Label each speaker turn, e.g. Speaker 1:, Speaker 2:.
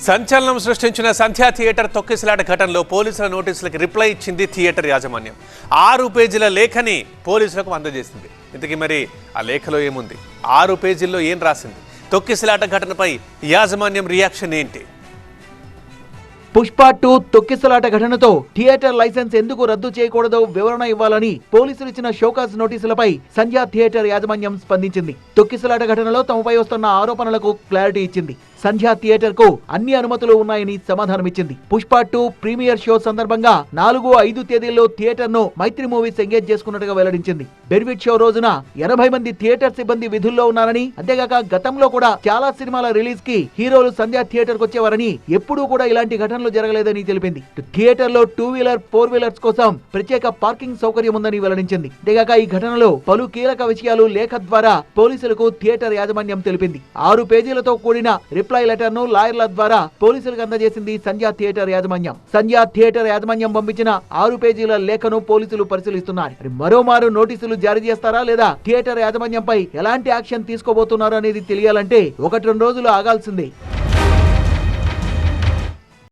Speaker 1: సంచలనం సృష్టించిన సంధ్యా థియేటర్ తొక్కిసలాట ఘటనలో పోలీసుల నోటీసులకు రిప్లై ఇచ్చింది థియేటర్ యాజమాన్యం. 6 పేజీల లేఖని పోలీసులకు అందజేసింది. ఇంతకీ మరి ఆ లేఖలో ఏముంది? 6 పేజీల్లో ఏం రాసింది? తొక్కిసలాట ఘటనపై యాజమాన్యం రియాక్షన్ ఏంటి?
Speaker 2: పుష్ప 2 తొక్కిసలాట ఘటనతో థియేటర్ లైసెన్స్ ఎందుకు రద్దు చేయకూడదో వివరణ ఇవ్వాలని పోలీసులు ఇచ్చిన షోకాజ్ నోటీసులపై సంధ్యా థియేటర్ యాజమాన్యం స్పందించింది. తొక్కిసలాట ఘటనలో తమపై వస్తున్న ఆరోపణలకు క్లారిటీ ఇచ్చింది. సంధ్యా థియేటర్ కు అన్ని అనుమతులు ఉన్నాయని సమాధానమిచ్చింది. పుష్ప 2 ప్రీమియర్ షో సందర్భంగా 4, 5 తేదీల్లో థియేటర్ ను మైత్రి మూవీస్ ఎంగేజ్ చేసుకున్నట్టుగా వెల్లడించింది. బెర్విట్ షో రోజున 80 మంది థియేటర్ సిబ్బంది విధుల్లో ఉన్నారని, అంతేగాక గతంలో కూడా చాలా సినిమాల రిలీజ్ కి హీరోలు సంధ్యా థియేటర్ కు వచ్చేవారని, ఎప్పుడూ కూడా ఇలాంటి ఘటనలు జరగలేదని తెలిపింది. థియేటర్ లో 2 వీలర్ 4 వీలర్స్ కోసం ప్రత్యేక పార్కింగ్ సౌకర్యం ఉందని వెల్లడించింది. అంతేగాక ఈ ఘటనలో పలు కీలక విషయాలు లేఖ ద్వారా పోలీసులకు థియేటర్ యాజమాన్యం తెలిపింది. 6 పేజీలతో కూడిన రిప్లై లెటర్ ను లాయర్ల ద్వారా పోలీసులకు అందజేసింది సంధ్యా థియేటర్ యాజమాన్యం. సంధ్యా థియేటర్ యాజమాన్యం పంపించిన 6 పేజీల లేఖను పోలీసులు పరిశీలిస్తున్నారు. మరోమారు నోటీసులు జారీ చేస్తారా లేదా థియేటర్ యాజమాన్యంపై ఎలాంటి యాక్షన్ తీసుకోబోతున్నారు అనేది తెలియాలంటే 1-2 రోజులు ఆగాల్సిందే.